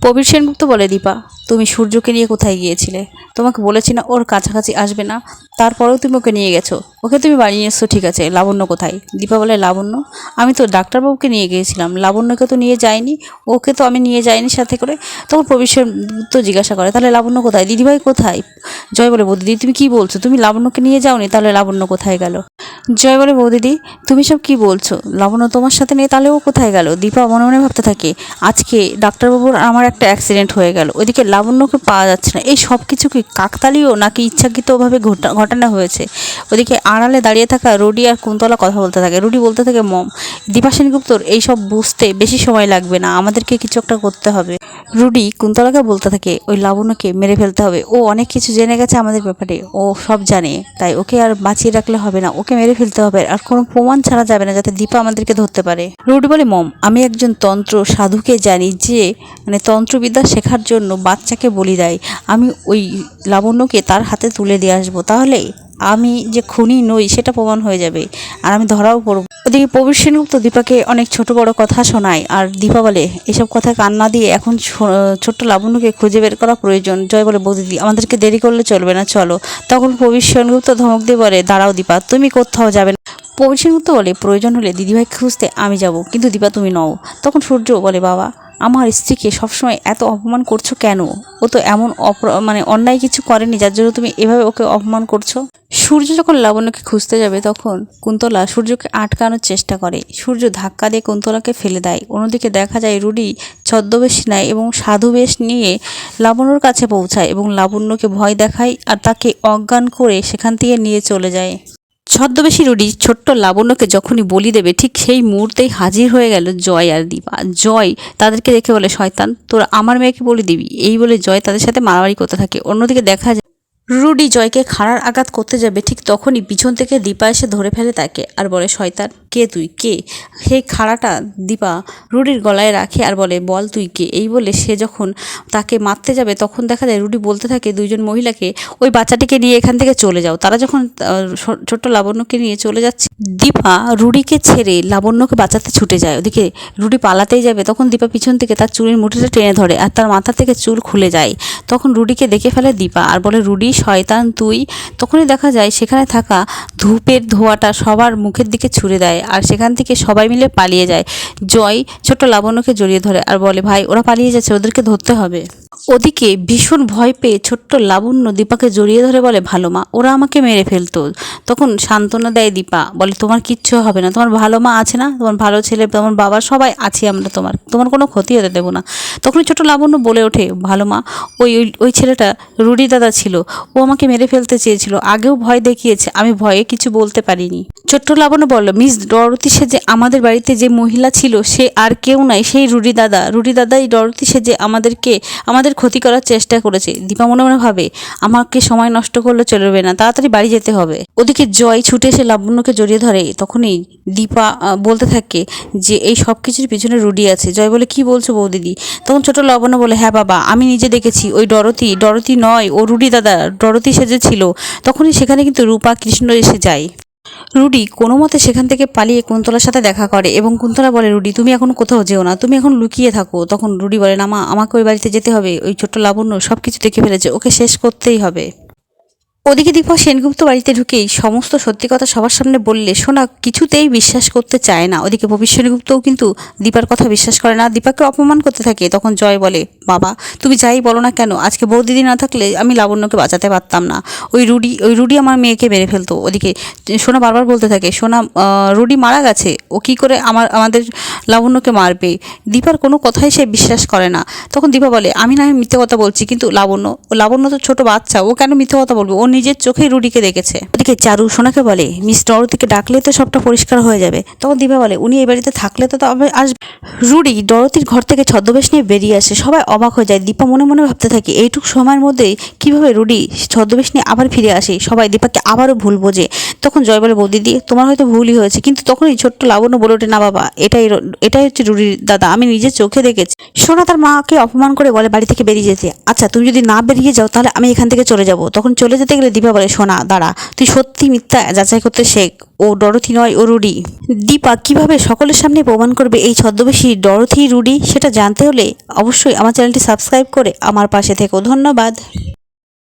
প্রবীর সেনগুপ্ত বলে, দীপা তুমি সূর্যকে নিয়ে কোথায় গিয়েছিলে? তোমাকে বলেছি না ওর কাছাকাছি আসবে না, তারপরেও তুমি ওকে নিয়ে গেছো। ওকে তুমি বাড়ি এসছো ঠিক আছে, লাবণ্য কোথায়? দীপা বলে, লাবণ্য? আমি তো ডাক্তারবাবুকে নিয়ে গিয়েছিলাম, লাবণ্যকে তো নিয়ে যাইনি। ওকে তো আমি নিয়ে যাইনি সাথে করে। তখন প্রবীর সেনগুপ্ত জিজ্ঞাসা করে, তাহলে লাবণ্য কোথায়? দিদিভাই কোথায়? জয় বলে, বৌদিদি তুমি কি বলছো? তুমি লাবণ্যকে নিয়ে যাওনি, তাহলে লাবণ্য কোথায় গেল? জয় বলে, বৌদিদি তুমি সব কি বলছো? লাবণ্য তোমার সাথে নেই, তাহলে ও কোথায় গেল? দীপা মনে মনে ভাবতে থাকে, আজকে ডাক্তারবাবুর আমার একটা অ্যাক্সিডেন্ট হয়ে গেল, ওইদিকে লাবণ্যকে পাওয়া যাচ্ছে না। এই সব কিছু কি কাকতালীয় নাকি ইচ্ছাকৃতভাবে ঘটানো হয়েছে? ওদিকে আড়ালে দাঁড়িয়ে থাকা রুডি আর কুন্তলা কথা বলতে থাকে। রুডি বলতে থাকে, মম, দীপা সেনগুপ্তর এইসব বুঝতে বেশি সময় লাগবে না, আমাদেরকে কিছু একটা করতে হবে। রুডি কুন্তলাকে বলতে থাকে, ওই লাবণ্যকে মেরে ফেলতে হবে, ও অনেক কিছু জেনে গেছে আমাদের ব্যাপারে, ও সব জানে, তাই ওকে আর বাঁচিয়ে রাখলে হবে না, ওকে মেরে ফেলতে হবে, আর কোনো প্রমাণ ছাড়া যাবে না যাতে দীপা আমাদেরকে ধরতে পারে। রুডি বলে, মম, আমি একজন তন্ত্র সাধুকে জানি যে তন্ত্রবিদ্যা শেখার জন্য বাচ্চাকে বলি দেয়, আমি ওই লাবণ্যকে তার হাতে তুলে দিয়ে আসবো, তাহলে আমি যে খুনি নই সেটা প্রমাণ হয়ে যাবে, আর আমি ধরাও পড়ব। ওদিকে প্রবীর সেনগুপ্ত দীপাকে অনেক ছোট বড় কথা শোনায়, আর দীপা বলে, এসব কথা কান্না দিয়ে এখন ছোট্ট লাবণ্যকে খুঁজে বের করা প্রয়োজন। জয় বলে, বৌদিদি আমাদেরকে দেরি করলে চলবে না, চলো। তখন প্রবীর সেনগুপ্ত ধমক দিয়ে বলে, দাঁড়াও দীপা, তুমি কোথাও যাবে না। প্রবীর সেনগুপ্ত বলে, প্রয়োজন হলে দিদিভাইকে খুঁজতে আমি যাব, কিন্তু দীপা তুমি নও। তখন সূর্য বলে, বাবা আমার স্ত্রীকে সবসময় এত অপমান করছো কেন? ও তো এমন অন্যায় কিছু করেনি যার জন্য তুমি এভাবে ওকে অপমান করছো। সূর্য যখন লাবণ্যকে খুঁজতে যাবে তখন কুন্তলা সূর্যকে আটকানোর চেষ্টা করে। সূর্য ধাক্কা দিয়ে কুন্তলাকে ফেলে দেয়। অন্যদিকে দেখা যায় রুডি ছদ্মবেশ নেয় এবং সাধুবেশ নিয়ে লাবণ্যর কাছে পৌঁছায় এবং লাবণ্যকে ভয় দেখায় আর তাকে অজ্ঞান করে সেখান থেকে নিয়ে চলে যায়। ছদ্মবেশী রুডি ছোট্ট লাবণ্যকে যখনই বলি দেবে ঠিক সেই মুহূর্তেই হাজির হয়ে গেল জয় আর দীপা। জয় তাদেরকে দেখে বলে, শয়তান তোরা আমার মেয়েকে বলি দিবি? এই বলে জয় তাদের সাথে মারামারি করতে থাকে। অন্যদিকে দেখা যায় রুডি জয়কে খাড়ার আঘাত করতে যাবে, ঠিক তখনই পিছন থেকে দীপা এসে ধরে ফেলে তাকে আর বলে, শয়তান কে তুই, কে? সেই খাড়াটা দীপা রুডির গলায় রাখে আর বলে, বল তুই কে? এই বলে সে যখন তাকে মারতে যাবে তখন দেখা যায় রুডি বলতে থাকে দুইজন মহিলাকে, ওই বাচ্চাটিকে নিয়ে এখান থেকে চলে যাও। তারা যখন ছোট্ট লাবণ্যকে নিয়ে চলে যাচ্ছে, দীপা রুডিকে ছেড়ে লাবণ্যকে বাঁচাতে ছুটে যায়। ওদিকে রুডি পালাতেই যাবে তখন দীপা পিছন থেকে তার চুলের মুঠিটা টেনে ধরে আর তার মাথা থেকে চুল খুলে যায়। তখন রুডিকে দেখে ফেলে দীপা আর বলে, রুডি শয়তান তুই। তখনই দেখা যায় সেখানে থাকা ধূপের ধোঁয়াটা সবার মুখের দিকে ছুড়ে দেয় আর সেখান থেকে সবাই মিলে পালিয়ে যায়। জয় ছোট্ট লাবণ্যকে জড়িয়ে ধরে আর বলে, ভাই ওরা পালিয়ে যাচ্ছে, ওদেরকে ধরতে হবে। ওদিকে ভীষণ ভয় পেয়ে ছোট্ট লাবণ্য দীপাকে জড়িয়ে ধরে বলে, ভালো মা, ওরা আমাকে মেরে ফেলতো। তখন সান্ত্বনা দেয় দীপা, বলে, তোমার কিচ্ছু হবে না, তোমার ভালো মা আছে না, তোমার ভালো ছেলে, তোমার বাবা, সবাই আছি আমরা, তোমার কোনো ক্ষতি হতে দেবো না। তখনই ছোট লাবণ্য বলে ওঠে, ভালো মা, ওই ওই ছেলেটা রুডি দাদা ছিল, ও আমাকে মেরে ফেলতে চেয়েছিল, আগেও ভয় দেখিয়েছে, আমি ভয়ে কিছু বলতে পারিনি। ছোট্ট লাবণ্য বলল, মিস ডরোথি সেজে আমাদের বাড়িতে যে মহিলা ছিল সে আর কেউ নাই, সেই রুডি দাদাই ডরোথি সেজে আমাদের ক্ষতি করার চেষ্টা করেছে। দীপা মনে মনে ভাবে, আমাকে সময় নষ্ট করলে চলবে না, তাড়াতাড়ি বাড়ি যেতে হবে। ওদিকে জয় ছুটে এসে লাবণ্যকে জড়িয়ে ধরে। তখনই দীপা বলতে থাকে যে এই সব কিছুর পিছনে রুডি আছে। জয় বলে, কি বলছো বৌদিদি? তখন ছোট লাবণ্য বলে, হ্যাঁ বাবা, আমি নিজে দেখেছি, ওই ডরোথি নয়, ও রুডি দাদা, ডরোথি সেজেছিল। তখনই সেখানে কিন্তু রূপা কৃষ্ণ এসে যায়। রুডি কোনো মতে সেখান থেকে পালিয়ে কুন্তলার সাথে দেখা করে এবং কুন্তলা বলে, রুডি তুমি এখন কোথাও যেও না, তুমি এখন লুকিয়ে থাকো। তখন রুডি বলে, না মা, আমাকে ওই বাড়িতে যেতে হবে, ওই ছোট্ট লাবণ্য সব কিছু দেখে ফেলেছে, ওকে শেষ করতেই হবে। ওদিকে দীপা সেনগুপ্ত বাড়িতে ঢুকেই সমস্ত সত্যি কথা সবার সামনে বললে সোনা কিছুতেই বিশ্বাস করতে চায় না। ওদিকে প্রবীর সেনগুপ্তও কিন্তু দীপার কথা বিশ্বাস করে না, দীপাকে অপমান করতে থাকে। তখন জয় বলে, বাবা তুমি যাই বলো না কেন, আজকে বৌদিদি না থাকলে আমি লাবণ্যকে বাঁচাতে পারতাম না, ওই রুডি আমার মেয়েকে মেরে ফেলতো। ওদিকে সোনা বারবার বলতে থাকে, সোনা রুডি মারা গেছে, ও কী করে আমাদের লাবণ্যকে মারবে? দীপার কোনো কথাই সে বিশ্বাস করে না। তখন দীপা বলে, আমি না মিথ্যে কথা বলছি, কিন্তু লাবণ্য তো ছোট বাচ্চা, ও কেন মিথ্যে কথা বলবে? ও নিজের চোখেই রুডিকে দেখেছে। ওদিকে চারু সোনাকে বলে, মিস ডরোথিকে ডাকলে তো সবটা পরিষ্কার হয়ে যাবে। তখন দীপা বলে, উনি এই বাড়িতে থাকলে তো আসবে। রুডি ডরোথির ঘর থেকে ছদ্মবেশ নিয়ে বেরিয়ে আসে, সবাই অবাক হয়ে যায়। দীপা মনে মনে ভাবতে থাকে, এইটুক সময়ের মধ্যে কিভাবে রুডি ছদ্মবেশ নিয়ে আবার ফিরে আসে। সবাই দীপাকে আবারও ভুল বোঝে। তখন জয় বলে, বৌদিদি তোমার হয়তো ভুলই হয়েছে। কিন্তু তখনই ছোট্ট লাবণ্য বলে ওঠে, না বাবা, এটাই হচ্ছে রুডির দাদা, আমি নিজের চোখে দেখেছি। সোনা তার মাকে অপমান করে বলে বাড়ি থেকে বেরিয়ে যেতে। আচ্ছা তুমি যদি না বেরিয়ে যাও তাহলে আমি এখান থেকে চলে যাব। তখন চলে যেতে গেলে দীপা বলে, শোনা দাঁড়া, তুই সত্যি মিথ্যা যাচাই করতে শেখ। ও ডরথি নয়, ও রুডি। দীপা কিভাবে সকলের সামনে প্রমাণ করবে এই ছদ্মবেশী ডরথি রুডি, সেটা জানতে হলে অবশ্যই আমার চ্যানেলটি সাবস্ক্রাইব করে আমার পাশে থেকো। ধন্যবাদ।